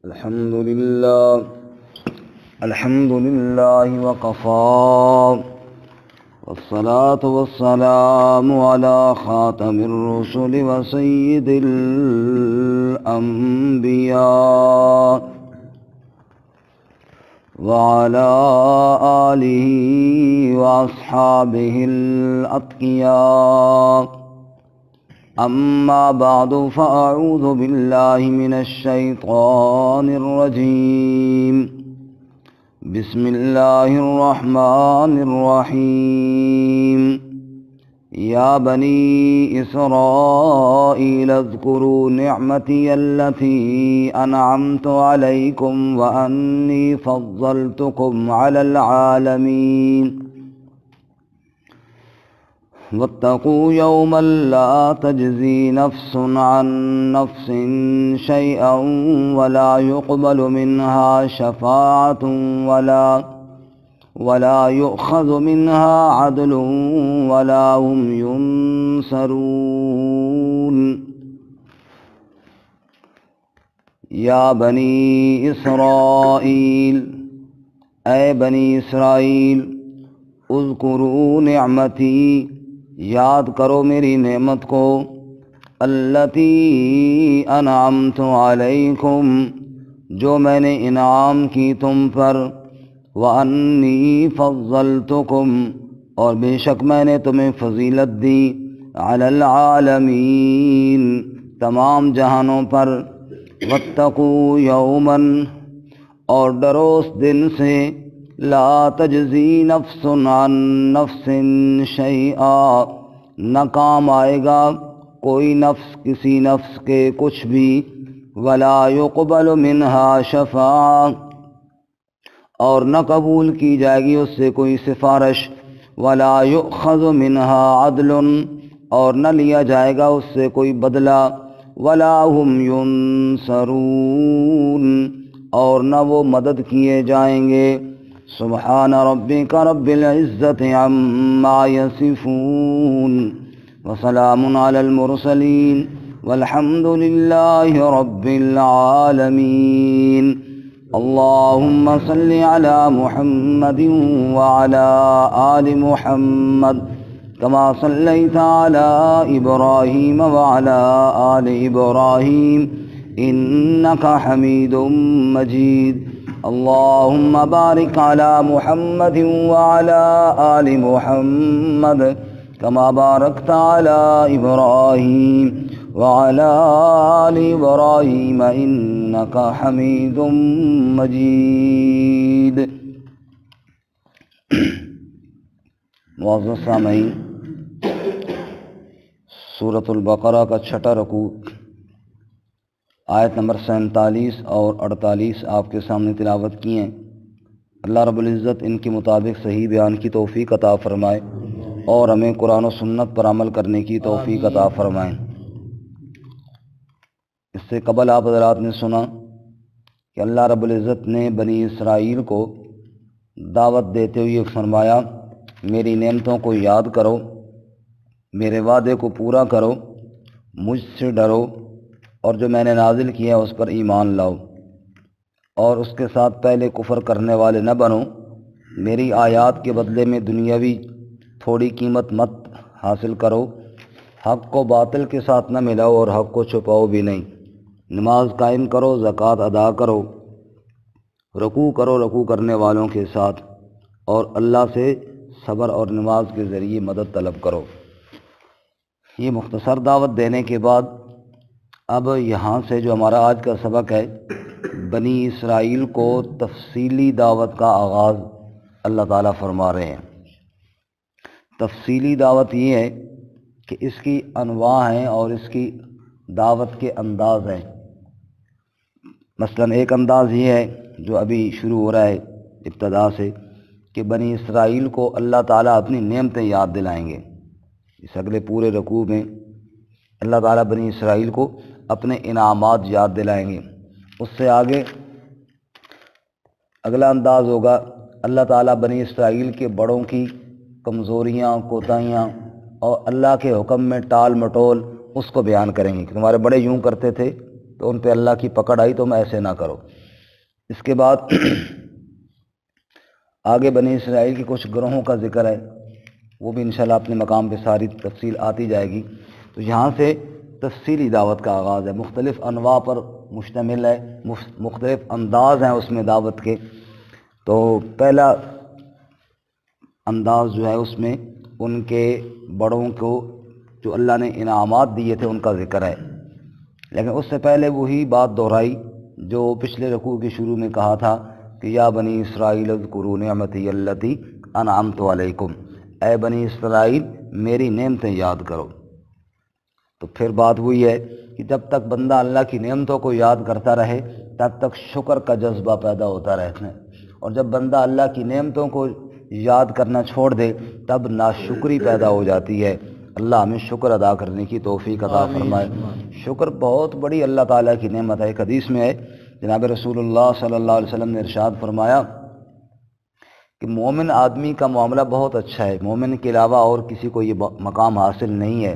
الحمد لله وكفى والصلاة والسلام على خاتم الرسل وسيد الأنبياء وعلى آله وأصحابه الأتقياء. أما بعد فأعوذ بالله من الشيطان الرجيم. بسم الله الرحمن الرحيم. يا بني إسرائيل اذكروا نعمتي التي أنعمت عليكم وأني فضلتكم على العالمين. واتقوا يوما لا تجزي نفس عن نفس شيئا ولا يقبل منها شفاعة ولا يؤخذ منها عدل ولا هم ينصرون. یا بنی اسرائیل، اے بنی اسرائیل، اذکروا نعمتی، یاد کرو میری نعمت کو، التی انعمت علیکم، جو میں نے انعام کی تم پر، وانی فضلتکم، اور بے شک میں نے تمہیں فضیلت دی، علی العالمین، تمام جہانوں پر، واتقوا یوما، اور ڈرو اس دن سے، لا تجزی نفس عن نفس شیئا، نہ کام آئے گا کوئی نفس کسی نفس کے کچھ بھی، ولا یقبل منہا شفاعہ، اور نہ قبول کی جائے گی اس سے کوئی سفارش، ولا یؤخذ منہا عدل، اور نہ لیا جائے گا اس سے کوئی بدلہ، ولا هم ینصرون، اور نہ وہ مدد کیے جائیں گے۔ سبحان ربک رب العزت عما یصفون وسلام علی المرسلین والحمد للہ رب العالمین۔ اللہم صل علی محمد وعلی آل محمد کما صلیت علی ابراہیم وعلی آل ابراہیم انک حمید مجید۔ اللہم بارک علی محمد وعلی آل محمد کما بارکت علی ابراہیم وعلی آل ابراہیم انک حمید مجید۔ معزز سامعین، سورۃ البقرہ کا چھٹا رکوع آیت نمبر 47 اور 48 آپ کے سامنے تلاوت کی ہیں۔ اللہ رب العزت ان کے مطابق صحیح بیان کی توفیق عطا فرمائے اور ہمیں قرآن و سنت پر عمل کرنے کی توفیق عطا فرمائے۔ اس سے قبل آپ حضرات نے سنا کہ اللہ رب العزت نے بنی اسرائیل کو دعوت دیتے ہوئے فرمایا، میری نعمتوں کو یاد کرو، میرے وعدے کو پورا کرو، مجھ سے ڈرو، اور جو میں نے نازل کیا اس پر ایمان لاؤ، اور اس کے ساتھ پہلے کفر کرنے والے نہ بنو۔ میری آیات کے بدلے میں دنیاوی تھوڑی قیمت مت حاصل کرو، حق کو باطل کے ساتھ نہ ملاؤ اور حق کو چھپاؤ بھی نہیں۔ نماز قائم کرو، زکوٰۃ ادا کرو، رکوع کرو رکوع کرنے والوں کے ساتھ، اور اللہ سے صبر اور نماز کے ذریعے مدد طلب کرو۔ یہ مختصر دعوت دینے کے بعد اب یہاں سے جو ہمارا آج کا سبق ہے، بنی اسرائیل کو تفصیلی دعوت کا آغاز اللہ تعالیٰ فرما رہے ہیں۔ تفصیلی دعوت یہ ہے کہ اس کی انواع ہیں اور اس کی دعوت کے انداز ہیں۔ مثلا ایک انداز یہ ہے جو ابھی شروع ہو رہا ہے ابتدا سے، کہ بنی اسرائیل کو اللہ تعالیٰ اپنی نعمتیں یاد دلائیں گے۔ اس اگلے پورے رکوع میں اللہ تعالیٰ بنی اسرائیل کو اپنے انعامات یاد دلائیں گے۔ اس سے آگے اگلا انداز ہوگا، اللہ تعالیٰ بنی اسرائیل کے بڑوں کی کمزوریاں، کوتاہیاں اور اللہ کے حکم میں ٹال مٹول اس کو بیان کریں گے کہ تمہارے بڑے یوں کرتے تھے تو ان پہ اللہ کی پکڑ آئی، تم ایسے نہ کرو۔ اس کے بعد آگے بنی اسرائیل کے کچھ گروہوں کا ذکر ہے، وہ بھی انشاءاللہ اپنے مقام پہ ساری تفصیل آتی جائے گی۔ تو یہاں سے تفصیلی دعوت کا آغاز ہے، مختلف انواع پر مشتمل ہے، مختلف انداز ہیں اس میں دعوت کے۔ تو پہلا انداز جو ہے اس میں ان کے بڑوں کو جو اللہ نے انعامات دیے تھے ان کا ذکر ہے، لیکن اس سے پہلے وہی بات دہرائی جو پچھلے رکوع کے شروع میں کہا تھا کہ یا بنی اسرائیل اذکروا نعمتی التی انعمت علیکم، اے بنی اسرائیل میری نعمتیں یاد کرو۔ تو پھر بات وہی ہے کہ جب تک بندہ اللہ کی نعمتوں کو یاد کرتا رہے تب تک شکر کا جذبہ پیدا ہوتا رہتا ہے، اور جب بندہ اللہ کی نعمتوں کو یاد کرنا چھوڑ دے تب ناشکری پیدا ہو جاتی ہے۔ اللہ ہمیں شکر ادا کرنے کی توفیق عطا فرمائے۔ شکر بہت بڑی اللہ تعالیٰ کی نعمت ہے۔ ایک حدیث میں ہے جناب رسول اللہ صلی اللہ علیہ وسلم نے ارشاد فرمایا کہ مومن آدمی کا معاملہ بہت اچھا ہے، مومن کے علاوہ اور کسی کو یہ مقام حاصل نہیں ہے۔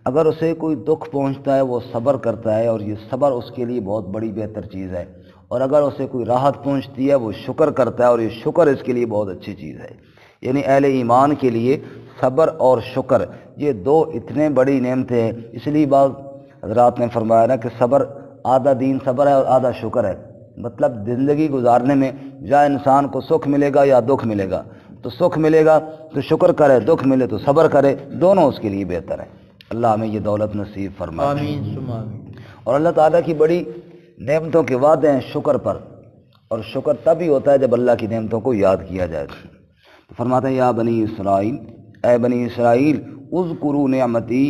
اگر اسے کوئی دکھ پہنچتا ہے وہ صبر کرتا ہے، اور یہ صبر اس کے لیے بہت بڑی بہتر چیز ہے، اور اگر اسے کوئی راحت پہنچتی ہے وہ شکر کرتا ہے، اور یہ شکر اس کے لیے بہت اچھی چیز ہے۔ یعنی اہل ایمان کے لیے صبر اور شکر یہ دو اتنے بڑی نعمتیں ہیں۔ اس لیے بعض حضرات نے فرمایا نا کہ صبر آدھا دین صبر ہے اور آدھا شکر ہے، مطلب زندگی گزارنے میں یا انسان کو سکھ ملے گا یا دکھ ملے گا، تو سکھ ملے گا تو شکر کرے، دکھ ملے تو صبر کرے، دونوں اس کے لیے بہتر ہے۔ اللہ ہمیں یہ دولت نصیب فرمائے، آمین ثم آمین۔ اور اللہ تعالیٰ کی بڑی نعمتوں کے وعدے ہیں شکر پر، اور شکر تب ہی ہوتا ہے جب اللہ کی نعمتوں کو یاد کیا جائے۔ تو فرماتے ہیں یا بنی اسرائیل، اے بنی اسرائیل اذکروا نعمتی،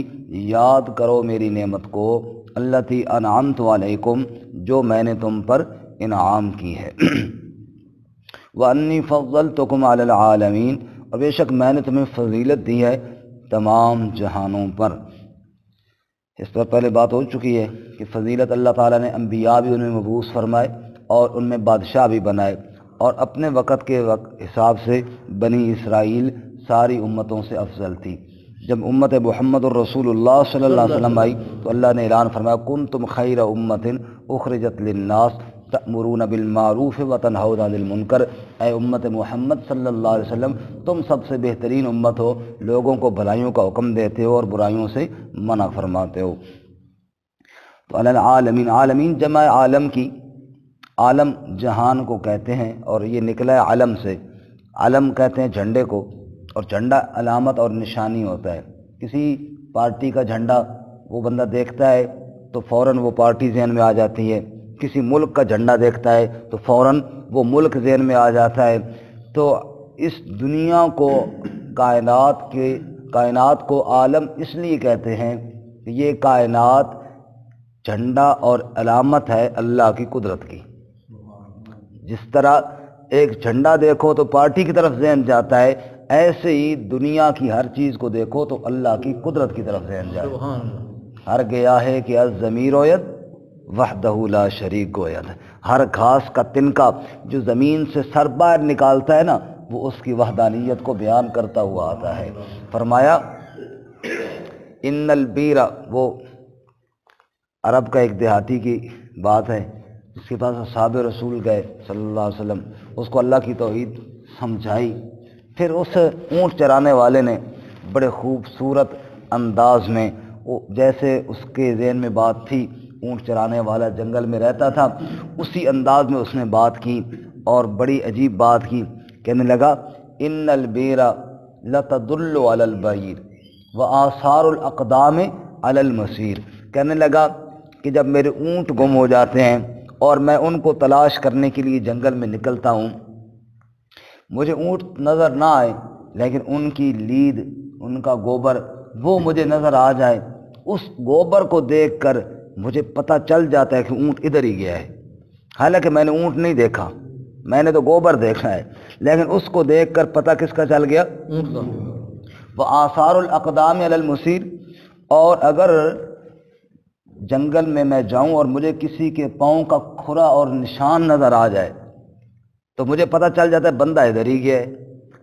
یاد کرو میری نعمت کو، التی انعمت علیکم، جو میں نے تم پر انعام کی ہے، وانی فضلتکم علی العالمین، اور بے شک میں نے تمہیں فضیلت دی ہے تمام جہانوں پر۔ اس پر پہلے بات ہو چکی ہے کہ فضیلت اللہ تعالیٰ نے انبیاء بھی ان میں مبعوث فرمائے اور ان میں بادشاہ بھی بنائے، اور اپنے وقت کے حساب سے بنی اسرائیل ساری امتوں سے افضل تھی۔ جب امت محمد الرسول اللہ صلی اللہ علیہ وسلم آئی تو اللہ نے اعلان فرمایا کنتم خیر امت اخرجت للناس تأمرون بالمعروف وتنہون عن المنکر، اے امت محمد صلی اللہ علیہ وسلم تم سب سے بہترین امت ہو، لوگوں کو بھلائیوں کا حکم دیتے ہو اور برائیوں سے منع فرماتے ہو۔ تو علی العالمین، عالمین جمع عالم کی، عالم جہان کو کہتے ہیں، اور یہ نکلا ہے علم سے۔ علم کہتے ہیں جھنڈے کو، اور جھنڈا علامت اور نشانی ہوتا ہے۔ کسی پارٹی کا جھنڈا وہ بندہ دیکھتا ہے تو فوراً وہ پارٹی ذہن میں آ جاتی ہے، کسی ملک کا جھنڈا دیکھتا ہے تو فوراً وہ ملک ذہن میں آ جاتا ہے۔ تو اس دنیا کو، کائنات کو عالم اس لیے کہتے ہیں کہ یہ کائنات جھنڈا اور علامت ہے اللہ کی قدرت کی۔ جس طرح ایک جھنڈا دیکھو تو پارٹی کی طرف ذہن جاتا ہے، ایسے ہی دنیا کی ہر چیز کو دیکھو تو اللہ کی قدرت کی طرف ذہن جاتا ہے۔ سبحان اللہ۔ ہر گیا ہے کہ الضمیر اوید وحدہ لا شریک گوید، ہر گھاس کا تنکا جو زمین سے سر باہر نکالتا ہے نا وہ اس کی وحدانیت کو بیان کرتا ہوا آتا ہے۔ فرمایا ان البیر، وہ عرب کا ایک دیہاتی کی بات ہے، اس کے پاس اصحاب رسول گئے صلی اللہ علیہ وسلم، اس کو اللہ کی توحید سمجھائی، پھر اس اونٹ چرانے والے نے بڑے خوبصورت انداز میں، جیسے اس کے ذہن میں بات تھی، اونٹ چرانے والا جنگل میں رہتا تھا، اسی انداز میں اس نے بات کی اور بڑی عجیب بات کی۔ کہنے لگا ان البیر لتدل علی البعیر وآثار الاقدام علی المسیر، کہنے لگا کہ جب میرے اونٹ گم ہو جاتے ہیں اور میں ان کو تلاش کرنے کے لیے جنگل میں نکلتا ہوں، مجھے اونٹ نظر نہ آئے لیکن ان کی لید، ان کا گوبر وہ مجھے نظر آ جائے، اس گوبر کو دیکھ کر مجھے پتہ چل جاتا ہے کہ اونٹ ادھر ہی گیا ہے، حالانکہ میں نے اونٹ نہیں دیکھا، میں نے تو گوبر دیکھا ہے، لیکن اس کو دیکھ کر پتہ کس کا چل گیا؟ اونٹ کا۔ وآثار الاقدام علی المسیر، اور اگر جنگل میں جاؤں اور مجھے کسی کے پاؤں کا کھرا اور نشان نظر آ جائے تو مجھے پتہ چل جاتا ہے بندہ ادھر ہی گیا ہے،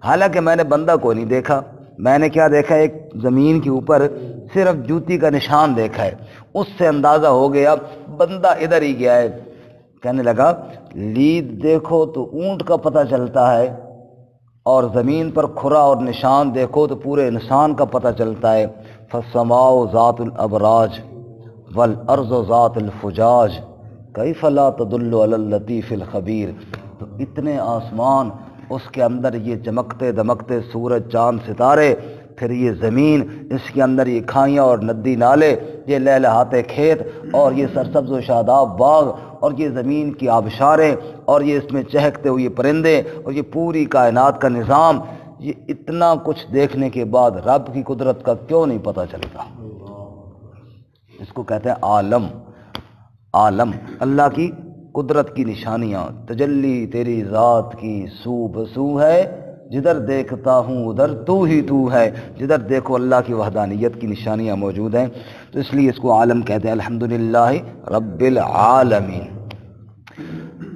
حالانکہ میں نے بندہ کو نہیں دیکھا، میں نے کیا دیکھا؟ ایک زمین کے اوپر صرف جوتی کا نشان دیکھا ہے، اس سے اندازہ ہو گیا بندہ ادھر ہی گیا ہے۔ کہنے لگا لید دیکھو تو اونٹ کا پتہ چلتا ہے، اور زمین پر کھرا اور نشان دیکھو تو پورے انسان کا پتہ چلتا ہے۔ فالسماء ذات الابراج والارض ذات الفجاج کیف لا تدل علی اللطیف الخبیر۔ تو اتنے آسمان، اس کے اندر یہ چمکتے دمکتے سورج چاند ستارے، پھر یہ زمین، اس کے اندر یہ کھائیاں اور ندی نالے، یہ لہلہاتے کھیت، اور یہ سرسبز و شاداب باغ، اور یہ زمین کی آبشاریں، اور یہ اس میں چہکتے ہوئے پرندے، اور یہ پوری کائنات کا نظام، یہ اتنا کچھ دیکھنے کے بعد رب کی قدرت کا کیوں نہیں پتہ چلتا؟ اس کو کہتے ہیں عالم۔ عالم اللہ کی قدرت کی نشانیاں، تجلی تیری ذات کی سو بسو ہے، جدھر دیکھتا ہوں ادھر تو ہی تو ہے، جدھر دیکھو اللہ کی وحدانیت کی نشانیاں موجود ہیں، تو اس لیے اس کو عالم کہتے ہیں۔ الحمدللہ رب العالمین۔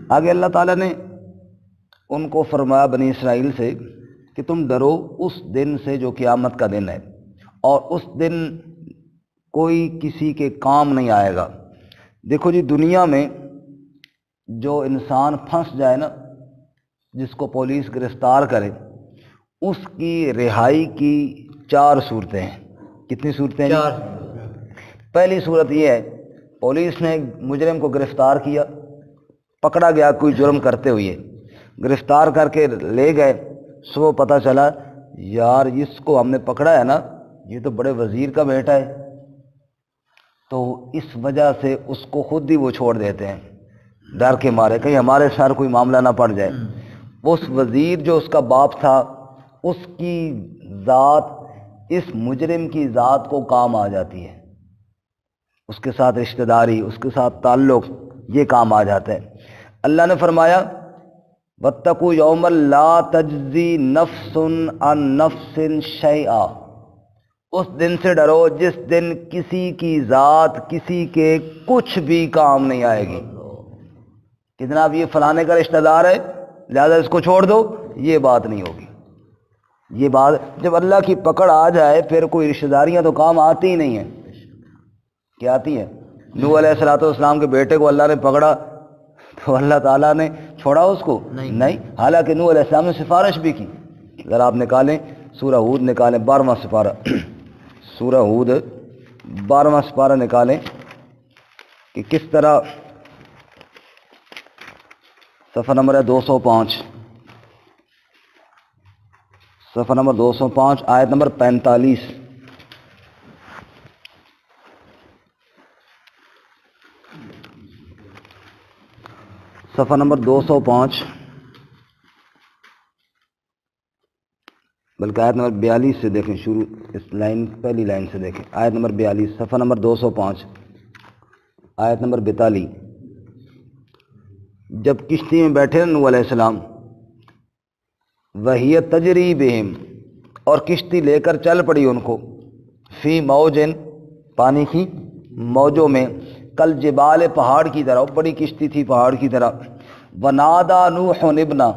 آگے اللہ تعالیٰ نے ان کو فرمایا بنی اسرائیل سے کہ تم ڈرو اس دن سے جو قیامت کا دن ہے، اور اس دن کوئی کسی کے کام نہیں آئے گا۔ دیکھو جی، دنیا میں جو انسان پھنس جائے نا، جس کو پولیس گرفتار کرے، اس کی رہائی کی 4 صورتیں ہیں۔ کتنی صورتیں ہیں؟ 4۔ پہلی صورت یہ ہے، پولیس نے مجرم کو گرفتار کیا، پکڑا گیا کوئی جرم کرتے ہوئے، گرفتار کر کے لے گئے، صبح پتہ چلا یار اس کو ہم نے پکڑا ہے نا، یہ تو بڑے وزیر کا بیٹا ہے، تو اس وجہ سے اس کو خود ہی وہ چھوڑ دیتے ہیں، ڈر کے مارے کہیں ہمارے سر کوئی معاملہ نہ پڑ جائے۔ اس وزیر جو اس کا باپ تھا، اس کی ذات اس مجرم کی ذات کو کام آ جاتی ہے، اس کے ساتھ رشتہ داری، اس کے ساتھ تعلق، یہ کام آ جاتا ہے۔ اللہ نے فرمایا وَاتَّقُوا يَوْمًا لَا تَجْزِي نَفْسٌ عَن نَفْسٍ شَيْئًا۔ اس دن سے ڈرو جس دن کسی کی ذات کسی کے کچھ بھی کام نہیں آئے گی۔ کہ جناب یہ فلانے کا رشتہ دار ہے لہذا اس کو چھوڑ دو، یہ بات نہیں ہوگی۔ یہ بات جب اللہ کی پکڑ آ جائے پھر کوئی رشتہ داریاں تو کام آتی ہی نہیں ہیں۔ کیا آتی ہیں؟ نوح علیہ السلام کے بیٹے کو اللہ نے پکڑا تو اللہ تعالیٰ نے چھوڑا اس کو؟ نہیں۔ حالانکہ نوح علیہ السلام نے سفارش بھی کی۔ ذرا آپ نکالیں سورہ ہود، نکالیں 12واں سپارہ، سورہ ہود 12واں سپارہ نکالیں کہ کس طرح، صفحہ نمبر ہے 205، صفحہ نمبر 205 آیت نمبر 45۔ صفحہ نمبر 205 بلکہ آیت نمبر 42 سے دیکھیں، شروع اس لائن پہلی لائن سے دیکھیں، آیت نمبر 42، صفحہ نمبر 205 آیت نمبر 42۔ جب کشتی میں بیٹھے نوح علیہ السلام، وَهِيَ تَجْرِي بِهِمْ، اور کشتی لے کر چل پڑی ان کو، فی موجن، پانی کی موجوں میں، کل جبال، پہاڑ کی طرح، بڑی کشتی تھی پہاڑ کی طرح، وَنَادَى نُوحٌ ابْنَهُ،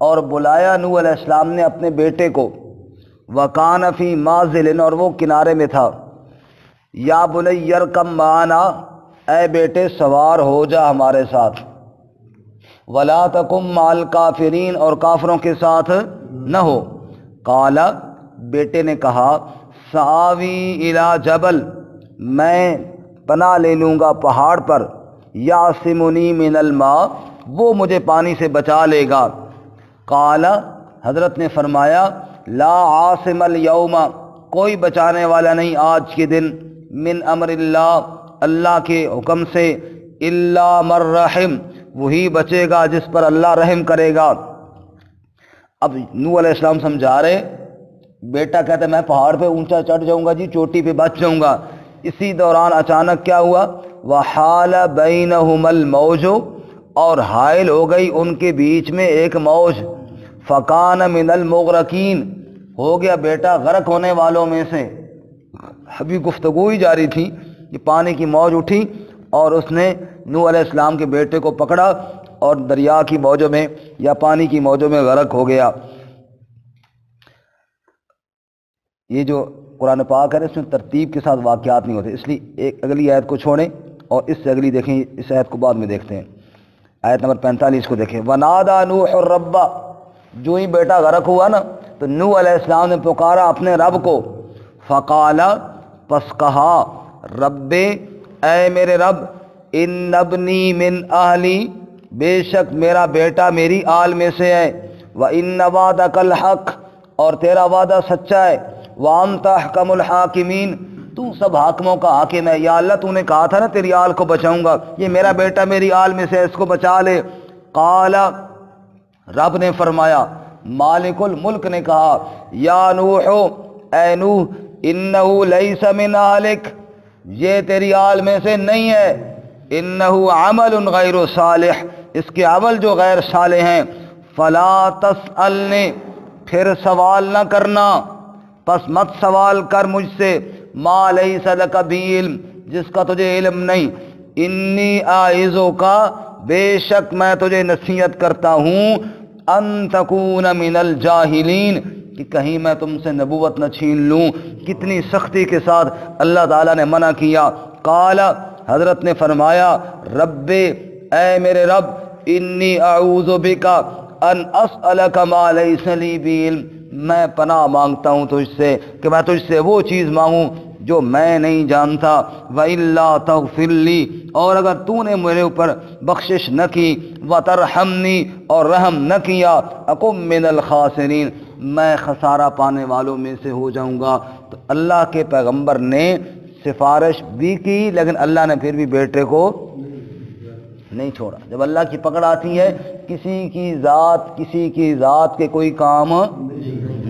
اور بلایا نوح علیہ السلام نے اپنے بیٹے کو، وَكَانَ فِي مَعْزِلٍ، اور وہ کنارے میں تھا، یا بنی ارکب معنا، اے بیٹے سوار ہو جا ہمارے ساتھ، وَلَا تَكُن مَعَ الْكَافِرِينَ، اور کافروں کے ساتھ نہ ہو، قال، بیٹے نے کہا، سآوی الی جبل، میں پناہ لے لوں گا پہاڑ پر، یعصمنی من الماء، وہ مجھے پانی سے بچا لے گا، قال، حضرت نے فرمایا، لا عاصم اليوم، کوئی بچانے والا نہیں آج کے دن، من امر اللہ، اللہ کے حکم سے، الا من رحم، وہی بچے گا جس پر اللہ رحم کرے گا۔ اب نوح علیہ السلام سمجھا رہے، بیٹا کہتا ہے میں پہاڑ پہ اونچا چڑھ جاؤں گا جی، چوٹی پہ بچ جاؤں گا، اسی دوران اچانک کیا ہوا، وحال بینہم الموج، اور حائل ہو گئی ان کے بیچ میں ایک موج، فکان من المغرقین، ہو گیا بیٹا غرق ہونے والوں میں سے۔ ابھی گفتگو ہی جاری تھی کہ پانی کی موج اٹھی اور اس نے نوح علیہ السلام کے بیٹے کو پکڑا اور دریا کی موجوں میں یا پانی کی موجوں میں غرق ہو گیا۔ یہ جو قرآن پاک ہے اس میں ترتیب کے ساتھ واقعات نہیں ہوتے، اس لیے ایک اگلی آیت کو چھوڑیں اور اس سے اگلی دیکھیں، اس آیت کو بعد میں دیکھتے ہیں۔ آیت نمبر 45 کو دیکھیں، وَنَادَى نُوحٌ رَبَّهُ، جو ہی بیٹا غرق ہوا نا تو نوح علیہ السلام نے پکارا اپنے رب کو، فقال، پس کہا، رب، اے میرے رب، ان ابنی من اہلی، بے شک میرا بیٹا میری آل میں سے ہے، وَإِنَّ وَعْدَكَ الْحَقُّ، اور تیرا وعدہ سچا ہے، وَأَنْتَ أَحْكَمُ الْحَاكِمِينَ، تو سب حاکموں کا حاکم ہے، یا اللہ تو نے کہا تھا نا تیری آل کو بچاؤں گا، یہ میرا بیٹا میری آل میں سے، اس کو بچا لے۔ قال، رب نے فرمایا، مالک الملک نے کہا، یا نوح، اے نوح، انہو لیس من اہلک، یہ تیری آل میں سے نہیں ہے، انہو عمل غیر صالح، اس کے عمل جو غیر صالح ہیں، فلا تسألنی، پھر سوال نہ کرنا، پس مت سوال کر مجھ سے، ما لیس لک بی علم، جس کا تجھے علم نہیں، انی اعظک، بے شک میں تجھے نصیحت کرتا ہوں، ان تکون من الجاہلین، کہ کہیں میں تم سے نبوت نہ چھین لوں۔ کتنی سختی کے ساتھ اللہ تعالیٰ نے منع کیا۔ قال، حضرت نے فرمایا، رب، اے میرے رب، انی اعوذ بک ان اسألک ما لیس لی بعلم، میں پناہ مانگتا ہوں تجھ سے کہ میں تجھ سے وہ چیز مانگوں جو میں نہیں جانتا، وَإِلَّا تَغْفِرْ لِي، اور اگر تو نے میرے اوپر بخشش نہ کی، وَتَرْحَمْنِي، اور رحم نہ کیا، أَكُن مِّنَ الْخَاسِرِينَ، میں خسارہ پانے والوں میں سے ہو جاؤں گا۔ تو اللہ کے پیغمبر نے سفارش بھی کی، لیکن اللہ نے پھر بھی بیٹے کو نہیں چھوڑا۔ جب اللہ کی پکڑ آتی ہے، کسی کی ذات کے کوئی کام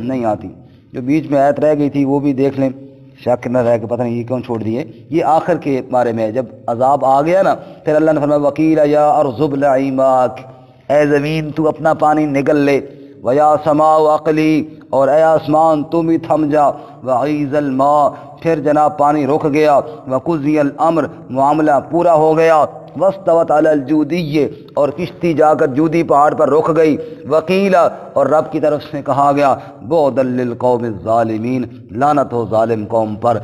نہیں آتی۔ جو بیچ میں آیت رہ گئی تھی وہ بھی دیکھ لیں، شک نہ رہ کہ پتہ نہیں یہ کیوں چھوڑ دیے۔ یہ آخر کے بارے میں ہے، جب عذاب آ گیا نا، پھر اللہ نے فرمایا، وَقِيلَ يَا أَرْضُ ابْلَعِي مَاءَكِ، اے زمین تو اپنا پانی نگل لے، وَيَا سَمَاءُ أَقْلِعِي، اور اے آسمان تم بھی تھم جا، وَغِيضَ الْمَاءُ، پھر جناب پانی رک گیا، وَقُضِيَ الْأَمْرُ، معاملہ پورا ہو گیا، وَاسْتَوَتْ عَلَى الْجُودِيِّ، اور کشتی جا کر جودی پہاڑ پر رک گئی، وَقِيلَ، اور رب کی طرف سے کہا گیا، بُعْدًا لِلْقَوْمِ الظَّالِمِينَ، لعنت ہو ظالم قوم پر۔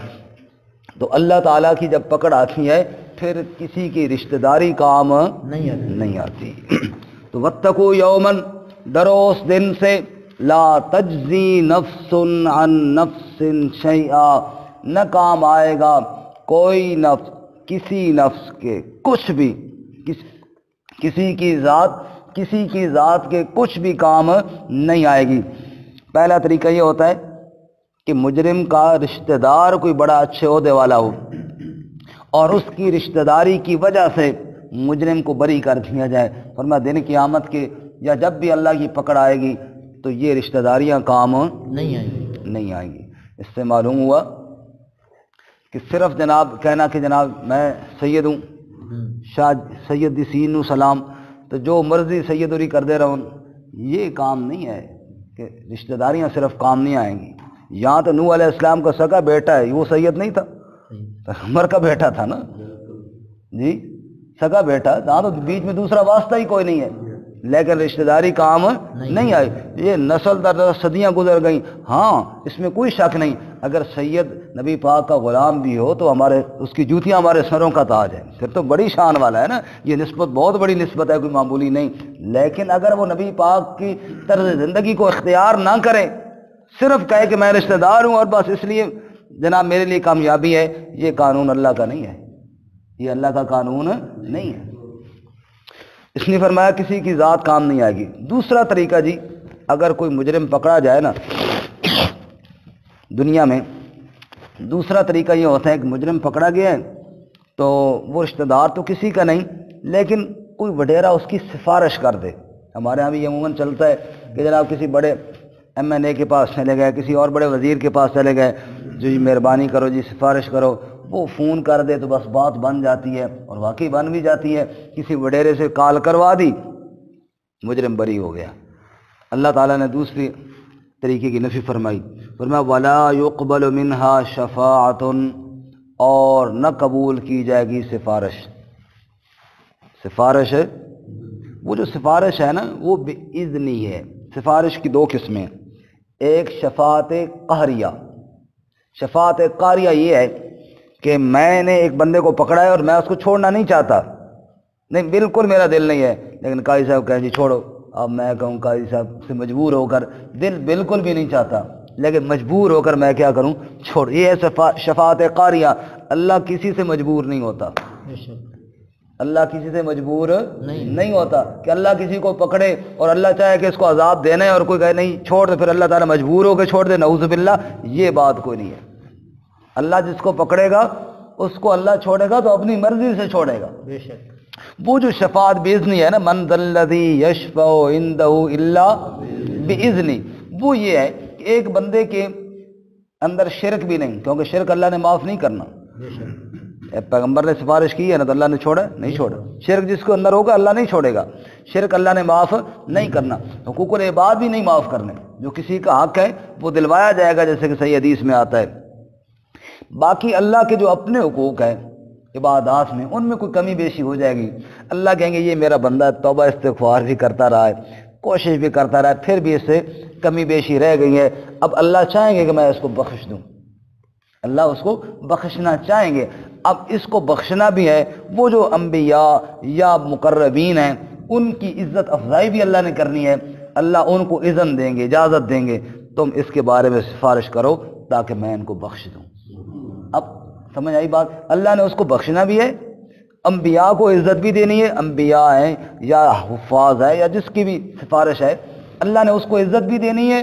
تو اللہ تعالیٰ کی جب پکڑ آتی ہے پھر کسی کی رشتہ داری کام نہیں آتی۔ تو وَاتَّقُوا يَوْمًا، ڈرو اس دن سے، لا تجزی نفس عن نفس شیئا، نہ کام آئے گا کوئی نفس کسی نفس کے کچھ بھی، کسی کی ذات کے کچھ بھی کام نہیں آئے گی۔ پہلا طریقہ یہ ہوتا ہے کہ مجرم کا رشتہ دار کوئی بڑا اچھے عہدے والا ہو اور اس کی رشتہ داری کی وجہ سے مجرم کو بری کر دیا جائے، فرمایا دن قیامت کے یا جب بھی اللہ کی پکڑ آئے گی تو یہ رشتہ داریاں کام نہیں آئیں گی۔ اس سے معلوم ہوا کہ صرف جناب کہنا کہ جناب میں سید ہوں، شاہ سید سین نو سلام، تو جو مرضی سید اوری کر دے رہا ہوں، یہ کام نہیں ہے کہ رشتہ داریاں صرف کام نہیں آئیں گی۔ یہاں تو نوح علیہ السلام کا سگا بیٹا ہے، وہ سید نہیں تھا، پیغمبر کا بیٹا تھا نا جی، سگا بیٹا، یہاں تو بیچ میں دوسرا واسطہ ہی کوئی نہیں ہے، لیکن رشتہ داری کام نہیں آئی۔ یہ نسل در نسل صدیاں گزر گئیں، ہاں اس میں کوئی شک نہیں، اگر سید نبی پاک کا غلام بھی ہو تو اس کی جوتیاں ہمارے سروں کا تاج ہے، پھر تو بڑی شان والا ہے نا، یہ نسبت بہت بڑی نسبت ہے، کوئی معمولی نہیں۔ لیکن اگر وہ نبی پاک کی طرز زندگی کو اختیار نہ کرے، صرف کہے کہ میں رشتہ دار ہوں اور بس اس لیے جناب میرے لیے کامیابی ہے، یہ قانون اللہ کا نہیں ہے، یہ اللہ کا قانون نہیں ہے۔ اس نے فرمایا کسی کی ذات کام نہیں آئے گی۔ دوسرا طریقہ جی، اگر کوئی مجرم پکڑا جائے نا دنیا میں، دوسرا طریقہ یہ ہوتا ہے کہ مجرم پکڑا گیا ہے تو وہ رشتہ دار تو کسی کا نہیں، لیکن کوئی وڈیرا اس کی سفارش کر دے۔ ہمارے ہاں بھی یہ عموماً چلتا ہے کہ جناب کسی بڑے MNA کے پاس چلے گئے، کسی اور بڑے وزیر کے پاس چلے گئے، جی مہربانی کرو جی سفارش کرو، وہ فون کر دے تو بس بات بن جاتی ہے، اور واقعی بن بھی جاتی ہے۔ کسی وڈیرے سے کال کروا دی، مجرم بری ہو گیا۔ اللہ تعالیٰ نے دوسری طریقے کی نفی فرمائی، فرمایا وَلَا يُقْبَلُ مِنْهَا شَفَاعَةٌ، اور نہ قبول کی جائے گی سفارش۔ سفارش ہے وہ جو سفارش ہے نا وہ بِإِذْنِ ہے۔ سفارش کی دو قسمیں، ایک شفاعت قہریہ، شفاعت قاریہ یہ ہے کہ میں نے ایک بندے کو پکڑا ہے اور میں اس کو چھوڑنا نہیں چاہتا، نہیں بالکل میرا دل نہیں ہے، لیکن قاضی صاحب کہیں جی چھوڑو، اب میں کہوں قاضی صاحب سے مجبور ہو کر، دل بالکل بھی نہیں چاہتا لیکن مجبور ہو کر میں کیا کروں، چھوڑ. یہ ہے شفاعت قاریہ. اللہ کسی سے مجبور نہیں ہوتا، اللہ کسی سے مجبور نہیں ہوتا کہ اللہ کسی کو پکڑے اور اللہ چاہے کہ اس کو عذاب دینا ہے اور کوئی کہے نہیں چھوڑ دے، پھر اللہ تعالیٰ مجبور ہو کے چھوڑ دے، نعوذ باللہ. یہ بات کوئی نہیں ہے. اللہ جس کو پکڑے گا اس کو اللہ چھوڑے گا تو اپنی مرضی سے چھوڑے گا. بے شک وہ جو شفاعت باذنی ہے نا، من ذا الذی یشفع عندہ الا باذنی، وہ یہ ہے کہ ایک بندے کے اندر شرک بھی نہیں، کیونکہ شرک اللہ نے معاف نہیں کرنا. بے شک پیغمبر نے سفارش کی ہے نا تو اللہ نے چھوڑا نہیں چھوڑا. شرک جس کو اندر ہوگا اللہ نہیں چھوڑے گا، شرک اللہ نے معاف نہیں کرنا. حقوق العباد بھی نہیں معاف کرنے، جو کسی کا حق ہے وہ دلوایا جائے گا، جیسے کہ صحیح حدیث میں آتا ہے. باقی اللہ کے جو اپنے حقوق ہیں عبادات میں، ان میں کوئی کمی بیشی ہو جائے گی، اللہ کہیں گے یہ میرا بندہ توبہ استغفار بھی کرتا رہا ہے، کوشش بھی کرتا رہا ہے، پھر بھی اس سے کمی بیشی رہ گئی ہے، اب اللہ چاہیں گے کہ میں اس کو بخش دوں. اللہ اس کو بخشنا چاہیں گے. اب اس کو بخشنا بھی ہے، وہ جو انبیاء یا مقربین ہیں ان کی عزت افزائی بھی اللہ نے کرنی ہے. اللہ ان کو اذن دیں گے، اجازت دیں گے، تم اس کے بارے میں سفارش کرو تاکہ میں ان کو بخش دوں. اب سمجھ آئی بات؟ اللہ نے اس کو بخشنا بھی ہے، انبیاء کو عزت بھی دینی ہے، انبیاء ہیں یا حفاظ ہے یا جس کی بھی سفارش ہے، اللہ نے اس کو عزت بھی دینی ہے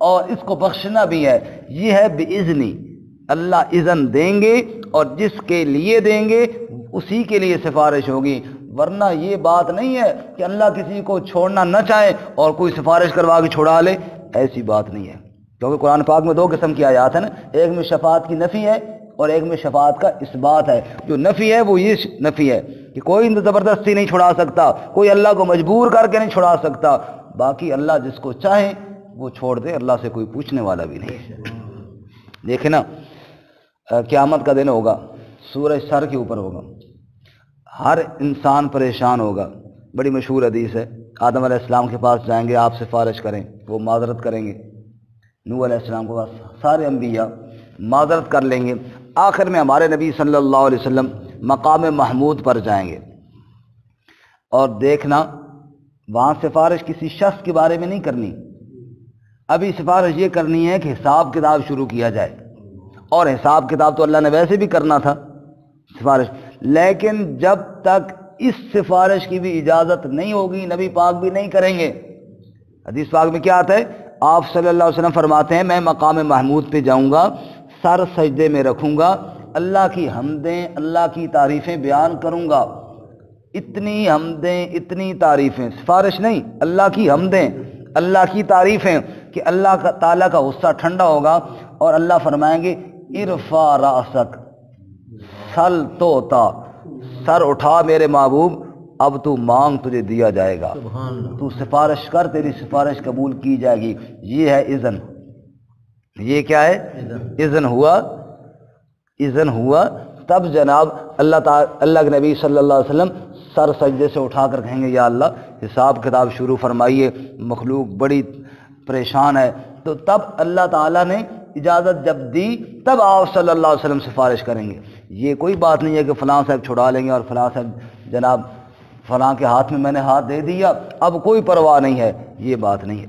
اور اس کو بخشنا بھی ہے. یہ ہے باذنی، اللہ اذن دیں گے اور جس کے لیے دیں گے اسی کے لیے سفارش ہوگی. ورنہ یہ بات نہیں ہے کہ اللہ کسی کو چھوڑنا نہ چاہے اور کوئی سفارش کروا کے چھڑا لے، ایسی بات نہیں ہے. کیونکہ قرآن پاک میں دو قسم کی آیات ہیں نا، ایک میں شفاعت کی نفی ہے اور ایک میں شفاعت کا اثبات ہے. جو نفی ہے وہ یہ نفی ہے کہ کوئی زبردستی نہیں چھڑا سکتا، کوئی اللہ کو مجبور کر کے نہیں چھڑا سکتا. باقی اللہ جس کو چاہے وہ چھوڑ دے، اللہ سے کوئی پوچھنے والا بھی نہیں. دیکھیں نا، قیامت کا دن ہوگا، سورج سر کے اوپر ہوگا، ہر انسان پریشان ہوگا. بڑی مشہور حدیث ہے، آدم علیہ السلام کے پاس جائیں گے، آپ سفارش کریں، وہ معذرت کریں گے. نوح علیہ السلام کے پاس سارے انبیاء معذرت کر لیں گے. آخر میں ہمارے نبی صلی اللہ علیہ وسلم مقام محمود پر جائیں گے اور دیکھنا وہاں سفارش کسی شخص کے بارے میں نہیں کرنی. ابھی سفارش یہ کرنی ہے کہ حساب کتاب شروع کیا جائے، اور حساب کتاب تو اللہ نے ویسے بھی کرنا تھا سفارش، لیکن جب تک اس سفارش کی بھی اجازت نہیں ہوگی نبی پاک بھی نہیں کریں گے. حدیث پاک میں کیا آتا ہے؟ آپ صلی اللہ علیہ وسلم فرماتے ہیں میں مقام محمود پہ جاؤں گا، سر سجدے میں رکھوں گا، اللہ کی حمدیں اللہ کی تعریفیں بیان کروں گا. اتنی حمدیں اتنی تعریفیں، سفارش نہیں، اللہ کی حمدیں اللہ کی تعریفیں، کہ اللہ تعالیٰ کا غصہ ٹھنڈا ہوگا اور اللہ فرمائیں گے ارفع رأسک سل توتا، سر اٹھا میرے محبوب، اب تو مانگ تجھے دیا جائے گا، تو سفارش کر تیری سفارش قبول کی جائے گی. یہ ہے اذن. یہ کیا ہے؟ اذن ہوا. اذن ہوا تب جناب اللہ کے نبی صلی اللہ علیہ وسلم سر سجدے سے اٹھا کر کہیں گے یا اللہ حساب کتاب شروع فرمائیے، مخلوق بڑی پریشان ہے. تو تب اللہ تعالیٰ نے اجازت جب دی تب آپ صلی اللہ علیہ وسلم سفارش کریں گے. یہ کوئی بات نہیں ہے کہ فلاں صاحب چھڑا لیں گے اور فلاں صاحب جناب فلاں کے ہاتھ میں میں نے ہاتھ دے دیا اب کوئی پرواہ نہیں ہے، یہ بات نہیں ہے.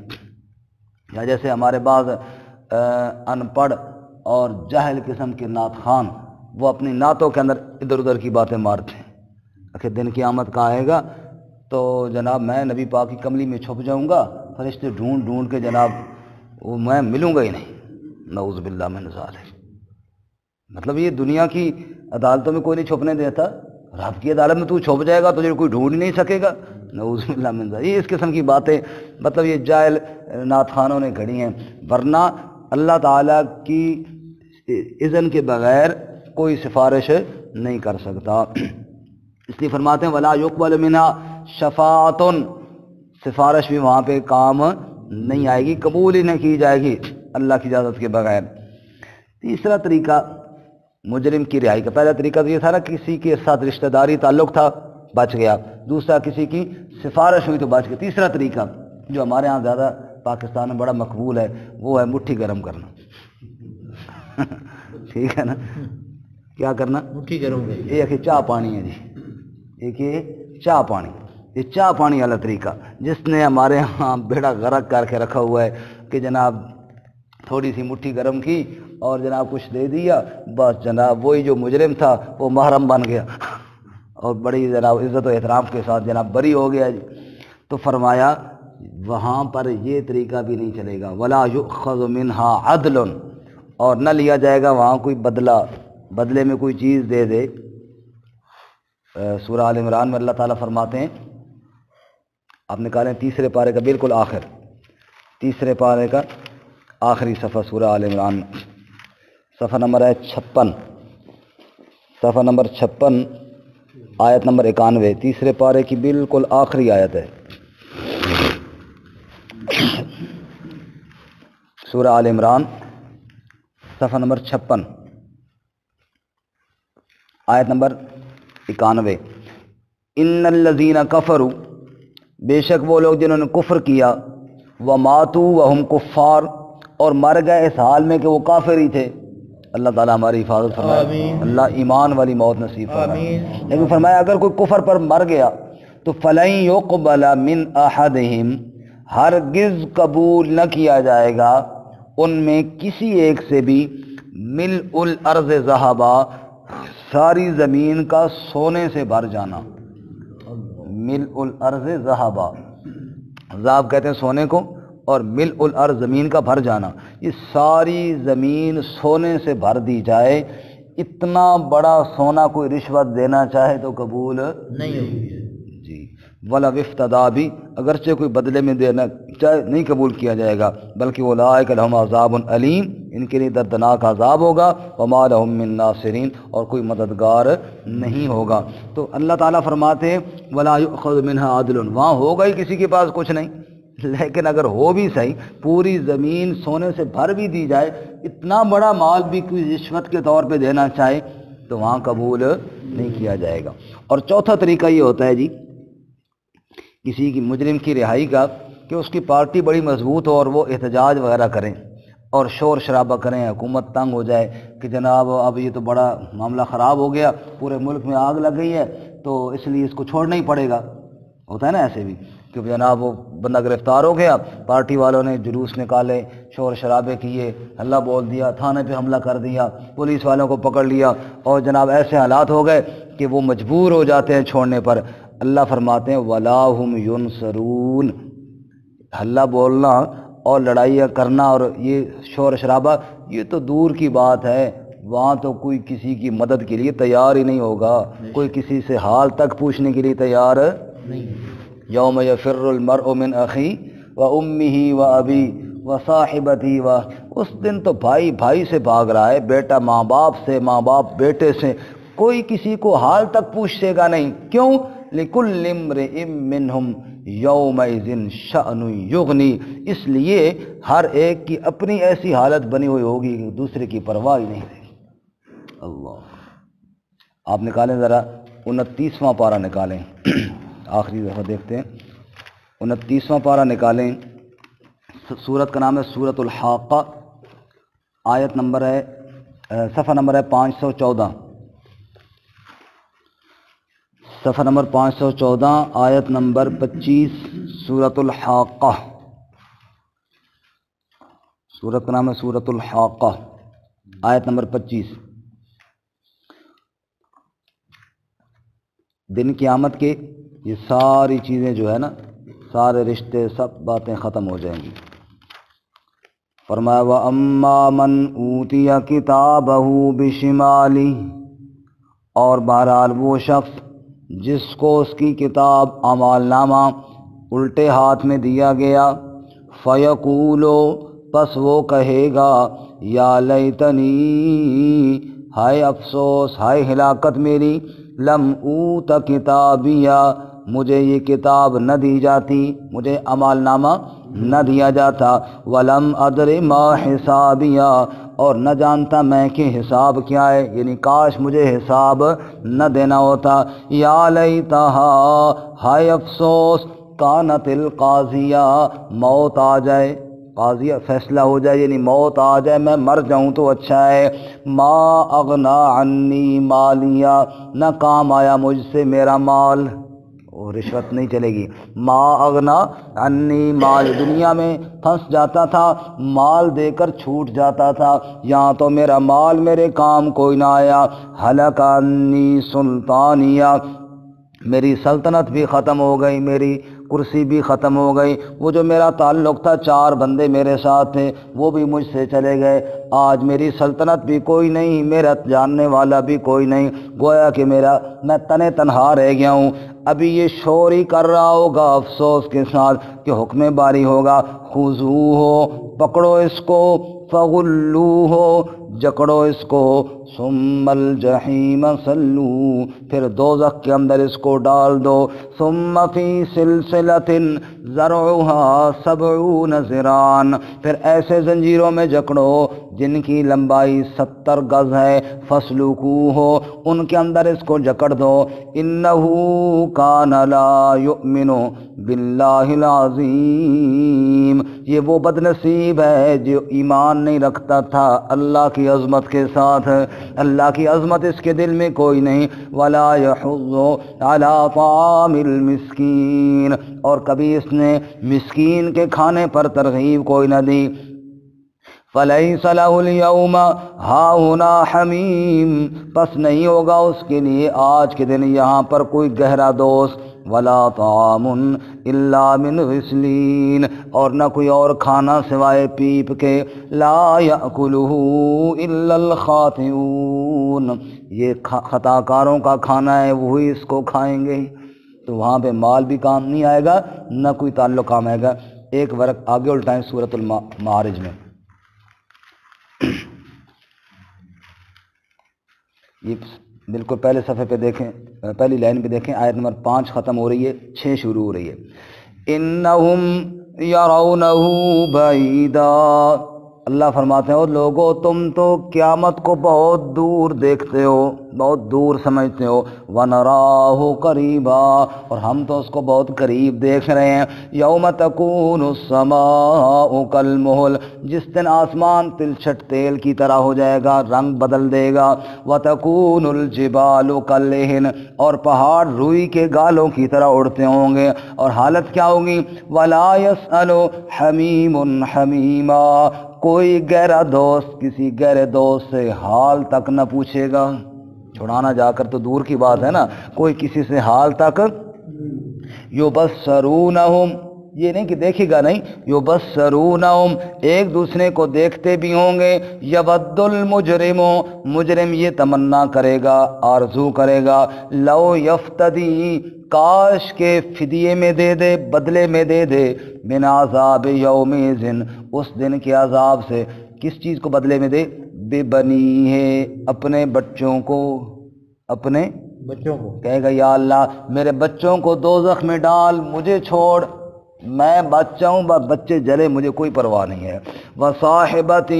یا جیسے ہمارے بعض ان پڑھ اور جاہل قسم کے نعت خوان، وہ اپنی نعتوں کے اندر ادھر ادھر کی باتیں مارتے ہیں کہ دن قیامت کا آئے گا تو جناب میں نبی پاک کی کملی میں چھپ جاؤں گا، فرشتے ڈھونڈ ڈھونڈ کے جناب وہ میں ملوں گا ہی نہیں. نعوذ باللہ من ذالک. مطلب یہ دنیا کی عدالتوں میں کوئی نہیں چھپنے دیتا، رب کی عدالت میں تو چھپ جائے گا تجھے کوئی ڈھونڈ ہی نہیں سکے گا. نعوذ باللہ من ذالک. یہ اس قسم کی باتیں مطلب یہ جاہل نعت خوانوں نے گھڑی ہیں، ورنہ اللہ تعالیٰ کی اذن کے بغیر کوئی سفارش نہیں کر سکتا. اس لیے فرماتے ہیں ولا یقبل منها شفاعۃ، سفارش بھی وہاں پہ کام نہیں آئے گی، قبول ہی نہیں کی جائے گی اللہ کی اجازت کے بغیر. تیسرا طریقہ مجرم کی رہائی کا. پہلا طریقہ تو یہ تھا نا کسی کے ساتھ رشتہ داری تعلق تھا بچ گیا، دوسرا کسی کی سفارش ہوئی تو بچ گیا. تیسرا طریقہ جو ہمارے ہاں زیادہ پاکستان میں بڑا مقبول ہے وہ ہے مٹھی گرم کرنا. ٹھیک ہے نا. کیا کرنا؟ مٹھی گرم کر. ایک چاہ پانی ہے جی، ایک یہ چاہ پانی، یہ چاہ پانی والا طریقہ جس نے ہمارے ہاں بیڑا غرق کر کے رکھا ہوا ہے کہ جناب تھوڑی سی مٹھی گرم کی اور جناب کچھ دے دیا، بس جناب وہی جو مجرم تھا وہ محرم بن گیا اور بڑی جناب عزت و احترام کے ساتھ جناب بری ہو گیا جی. تو فرمایا وہاں پر یہ طریقہ بھی نہیں چلے گا. ولا یؤخذ منها عدل، اور نہ لیا جائے گا وہاں کوئی بدلے میں کوئی چیز دے دے. سورہ آل عمران میں اللہ تعالیٰ فرماتے ہیں، آپ نکالیں تیسرے پارے کا بالکل آخر، تیسرے پارے کا آخری صفحہ سورہ آل عمران، صفحہ نمبر ہے 56، صفحہ نمبر 56 آیت نمبر 91، تیسرے پارے کی بالکل آخری آیت ہے. سورہ آل عمران صفحہ نمبر 56 آیت نمبر 91. ان الذین کفروا، بے شک وہ لوگ جنہوں نے کفر کیا، وماتوا وہم کفار، اور مر گئے اس حال میں کہ وہ کافر ہی تھے. اللہ تعالیٰ ہماری حفاظت فرمائے، اللہ ایمان والی موت نصیب فرمائے. لیکن فرمایا اگر کوئی کفر پر مر گیا تو فلن یقبل من احدہم، ہرگز قبول نہ کیا جائے گا ان میں کسی ایک سے بھی، ملء الارض ذہبا، ساری زمین کا سونے سے بھر جانا. ملء الارض ذہبا، ذہب کہتے ہیں سونے کو، اور ملء الارض زمین کا بھر جانا. یہ ساری زمین سونے سے بھر دی جائے، اتنا بڑا سونا کوئی رشوت دینا چاہے تو قبول نہیں ہوگی جی. ولا افتدا بھی، اگرچہ کوئی بدلے میں دینا چاہے نہیں قبول کیا جائے گا. بلکہ اولئک لہم عذاب علیم، ان کے لیے دردناک عذاب ہوگا. وما لہم من ناصرین، اور کوئی مددگار نہیں ہوگا. تو اللہ تعالیٰ فرماتے ہیں ولا یؤخذ منها عدل، وہاں ہوگا ہی کسی کے پاس کچھ نہیں. لیکن اگر ہو بھی صحیح، پوری زمین سونے سے بھر بھی دی جائے، اتنا بڑا مال بھی کوئی رشوت کے طور پہ دینا چاہے تو وہاں قبول نہیں کیا جائے گا. اور چوتھا طریقہ یہ ہوتا ہے جی کسی کی مجرم کی رہائی کا، کہ اس کی پارٹی بڑی مضبوط ہو اور وہ احتجاج وغیرہ کریں اور شور شرابہ کریں، حکومت تنگ ہو جائے کہ جناب اب یہ تو بڑا معاملہ خراب ہو گیا، پورے ملک میں آگ لگ گئی ہے تو اس لیے اس کو چھوڑنا ہی پڑے گا. ہوتا ہے نا ایسے بھی کہ جناب وہ بندہ گرفتار ہو گیا، پارٹی والوں نے جلوس نکالے، شور شرابے کیے، ہلہ بول دیا، تھانے پہ حملہ کر دیا، پولیس والوں کو پکڑ لیا، اور جناب ایسے حالات ہو گئے کہ وہ مجبور ہو جاتے ہیں چھوڑنے پر. اللہ فرماتے ہیں ولا ہم ینصرون، ہلہ بولنا اور لڑائیاں کرنا اور یہ شور شرابہ یہ تو دور کی بات ہے، وہاں تو کوئی کسی کی مدد کے لیے تیار ہی نہیں ہوگا، کوئی کسی سے حال تک پوچھنے کے لیے تیار نہیں. یوم یفر المرء من اخی و امہ و ابی و صاحبتی، و اس دن تو بھائی بھائی سے بھاگ رہا ہے، بیٹا ماں باپ سے، ماں باپ بیٹے سے، کوئی کسی کو حال تک پوچھے گا نہیں. کیوں؟ لکل امرئ منہم یومئذ شأن یغنی، اس لیے ہر ایک کی اپنی ایسی حالت بنی ہوئی ہوگی کہ دوسرے کی پرواہ ہی نہیں رہے گی. اللہ، آپ نکالیں ذرا 29واں پارہ نکالیں، آخری دفعہ دیکھتے ہیں 29واں پارہ نکالیں. سورت کا نام ہے سورۃ الحاقہ، آیت نمبر ہے صفحہ نمبر ہے 514، صفحہ نمبر 514 آیت نمبر 25، سورۃ الحاقہ. سورت کا نام ہے سورۃ الحاقہ، آیت نمبر 25. دن قیامت کے یہ ساری چیزیں جو ہے نا، سارے رشتے سب باتیں ختم ہو جائیں گی. فرمایا وَأَمَّا مَنْ أُوتِيَ كِتَابَهُ بِشِمَالِهِ، اور بہرحال وہ شخص جس کو اس کی کتاب اعمال نامہ الٹے ہاتھ میں دیا گیا، فَيَقُولُ، پس وہ کہے گا، یا لیتنی، ہائے افسوس، ہائے ہلاکت میری، لم اوت کتابیہ، مجھے یہ کتاب نہ دی جاتی، مجھے اعمال نامہ نہ دیا جاتا، ولم ادر ما حسابیہ، اور نہ جانتا میں کہ حساب کیا ہے، یعنی کاش مجھے حساب نہ دینا ہوتا. یا لیتہا، ہائے افسوس، کانت القاضیہ، موت آ جائے، قاضی فیصلہ ہو جائے یعنی موت آ جائے میں مر جاؤں تو اچھا ہے۔ ما اغنا عنی مالیہ، نہ کام آیا مجھ سے میرا مال، اور رشوت نہیں چلے گی۔ ما اغنا عنی مال، دنیا میں پھنس جاتا تھا مال دے کر چھوٹ جاتا تھا، یہاں تو میرا مال میرے کام کوئی نہ آیا۔ ہلک عنی سلطانیہ، میری سلطنت بھی ختم ہو گئی، میری کرسی بھی ختم ہو گئی، وہ جو میرا تعلق تھا 4 بندے میرے ساتھ تھے وہ بھی مجھ سے چلے گئے، آج میری سلطنت بھی کوئی نہیں، میرا جاننے والا بھی کوئی نہیں، گویا کہ میں تنہا رہ گیا ہوں۔ ابھی یہ شور ہی کر رہا ہوگا افسوس کے ساتھ کہ حکم باری ہوگا، خذوہ، پکڑو اس کو، فغلوہ، جکڑو اس کو، ثم الجحیم صلو، پھر دوزخ کے اندر اس کو ڈال دو، ثم فی سلسلۃ ذرعها 70 ذراعا، پھر ایسے زنجیروں میں جکڑو جن کی لمبائی 70 گز ہے، فسلکوہ، ان کے اندر اس کو جکڑ دو، انہ کان لا یؤمن باللہ العظیم، یہ وہ بد نصیب ہے جو ایمان نہیں رکھتا تھا اللہ کی عظمت کے ساتھ، اللہ کی عظمت اس کے دل میں کوئی نہیں، ولا یحض علی طعام المسکین، اور کبھی اس نے مسکین کے کھانے پر ترغیب کوئی نہ دی۔ فلیس لہ اليوم ہاہنا حمیم، پس نہیں ہوگا اس کے لیے آج کے دن یہاں پر کوئی گہرا دوست، ولا طعام الا من غسلین، اور نہ کوئی اور کھانا سوائے پیپ کے، لا یأکلہ الا الخاطئون، یہ خطا کاروں کا کھانا ہے وہی اس کو کھائیں گے، تو وہاں پہ مال بھی کام نہیں آئے گا نہ کوئی تعلق کام آئے گا۔ ایک ورق آگے الٹائیں سورۃ المعارج میں، یہ بالکل پہلے صفحے پہ دیکھیں، پہلی لائن پہ دیکھیں، آیت نمبر 5 ختم ہو رہی ہے، 6 شروع ہو رہی ہے۔ انہم یرونہ بعیدا، اللہ فرماتے ہیں اور لوگو تم تو قیامت کو بہت دور دیکھتے ہو، بہت دور سمجھتے ہو، وَنَرَاهُ قَرِيبًا، اور ہم تو اس کو بہت قریب دیکھ رہے ہیں، یوم تکون السماء کالمہل، جس دن آسمان تلچھٹ تیل کی طرح ہو جائے گا، رنگ بدل دے گا، وَتَكُونُ الْجِبَالُ كَالْعِهْنِ، اور پہاڑ روئی کے گالوں کی طرح اڑتے ہوں گے، اور حالت کیا ہوگی، وَلَا يَسْأَلُ حَمِيمٌ حَمِيمًا، کوئی گہرا دوست کسی گہرے دوست سے حال تک نہ پوچھے گا، چھڑانا جا کر تو دور کی بات ہے نا، کوئی کسی سے حال تک، یبصرونہم، یہ نہیں کہ دیکھے گا نہیں، یبصرونہم، ایک دوسرے کو دیکھتے بھی ہوں گے، یود المجرم، مجرم یہ تمنا کرے گا، آرزو کرے گا، لو یفتدی، کاش کے فدیے میں دے دے، بدلے میں دے دے، من عذاب یومئذ، اس دن کے عذاب سے، کس چیز کو بدلے میں دے، بے بنی ہے، اپنے بچوں کو، اپنے بچوں کو، کہے گا یا اللہ میرے بچوں کو دوزخ میں ڈال، مجھے چھوڑ، میں بچہ ہوں، بچے جلے مجھے کوئی پرواہ نہیں ہے، وصاحبتہ،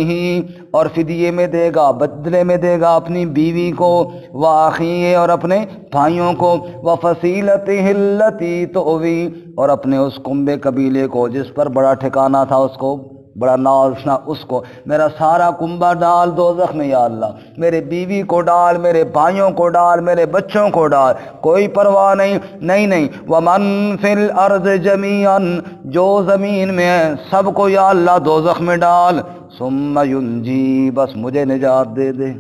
اور فدیے میں دے گا، بدلے میں دے گا اپنی بیوی کو، واخیہ، اور اپنے بھائیوں کو، وفصیلتہ التی تؤوی، اور اپنے اس کنبے قبیلے کو جس پر بڑا ٹھکانہ تھا، اس کو بڑا نازنا، اس کو، میرا سارا کنبہ ڈال دوزخ میں یا اللہ، میرے بیوی کو ڈال، میرے بھائیوں کو ڈال، میرے بچوں کو ڈال، کوئی پرواہ نہیں، نہیں، ومن فی الارض جمیعا، جو زمین میں ہے سب کو یا اللہ دوزخ میں ڈال، ثم ینجی، بس مجھے نجات دے دے،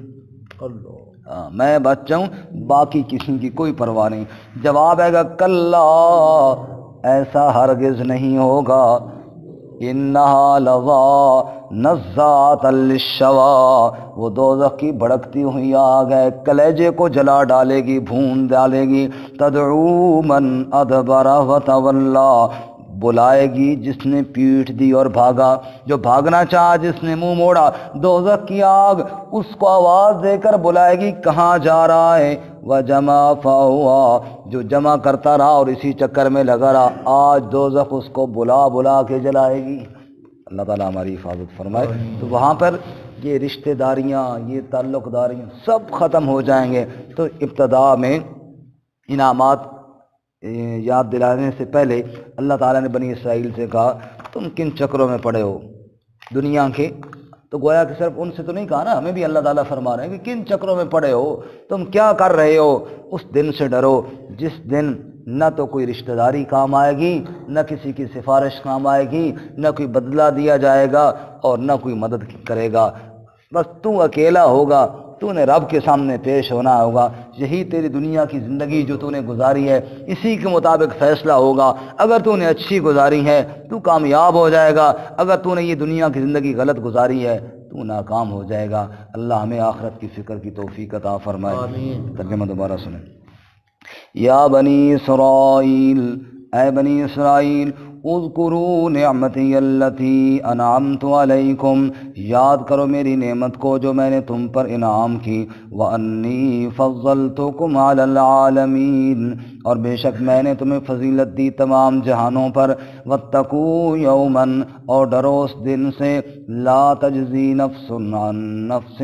میں بچہ ہوں، باقی کسی کی کوئی پرواہ نہیں۔ جواب آئے گا کلا، ایسا ہرگز نہیں ہوگا، انہا لظی نزاعۃ للشویٰ، وہ دوزخ کی بھڑکتی ہوئی آگ ہے، کلیجے کو جلا ڈالے گی، بھون ڈالے گی، تدعو من ادبر وتولی، بلائے گی جس نے پیٹھ دی اور بھاگا، جو بھاگنا چاہا جس نے منہ موڑا، دوزخ کی آگ اس کو آواز دے کر بلائے گی کہاں جا رہا ہے، وجمع فاوا، جو جمع کرتا رہا اور اسی چکر میں لگا رہا، آج دوزخ اس کو بلا بلا کے جلائے گی، اللہ تعالیٰ ہماری حفاظت فرمائے۔ تو وہاں پر یہ رشتہ داریاں، یہ تعلق داریاں سب ختم ہو جائیں گے۔ تو ابتدا میں انعامات یاد دلانے سے پہلے اللہ تعالیٰ نے بنی اسرائیل سے کہا تم کن چکروں میں پڑے ہو، دنیا کے، تو گویا کہ صرف ان سے تو نہیں کہا نا، ہمیں بھی اللہ تعالیٰ فرما رہے ہیں کہ کن چکروں میں پڑے ہو، تم کیا کر رہے ہو؟ اس دن سے ڈرو جس دن نہ تو کوئی رشتہ داری کام آئے گی، نہ کسی کی سفارش کام آئے گی، نہ کوئی بدلہ دیا جائے گا اور نہ کوئی مدد کرے گا، بس تو اکیلا ہوگا، تو نے رب کے سامنے پیش ہونا ہوگا۔ یہی تیری دنیا کی زندگی جو تو نے گزاری ہے، اسی کے مطابق فیصلہ ہوگا۔ اگر تو نے اچھی گزاری ہے تو کامیاب ہو جائے گا، اگر تو نے یہ دنیا کی زندگی غلط گزاری ہے تو ناکام ہو جائے گا۔ اللہ ہمیں آخرت کی فکر کی توفیق عطا فرمائے۔ آمین۔ ترجمہ دوبارہ سنیں۔ یا بنی اسرائیل، اے بنی اسرائیل، اذکروا نعمتی اللتی انعمت علیکم، یاد کرو میری نعمت کو جو میں نے تم پر انعام کی، وانی فضلتکم علی العالمین، اور بے شک میں نے تمہیں فضیلت دی تمام جہانوں پر، واتقوا یوما، اور ڈرو اس دن سے، لا تجزی نفس عن نفس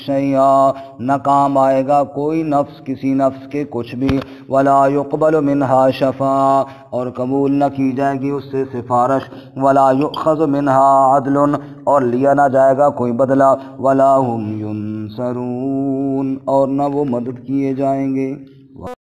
شیئا، نہ کام آئے گا کوئی نفس کسی نفس کے کچھ بھی، ولا یقبل منہا شفاعہ، اور قبول نہ کی جائے گی اس سے سفارش، ولا یؤخذ منہا عدل، اور لیا نہ جائے گا کوئی بدلہ، ولا هم ینصرون، اور نہ وہ مدد کیے جائیں گے۔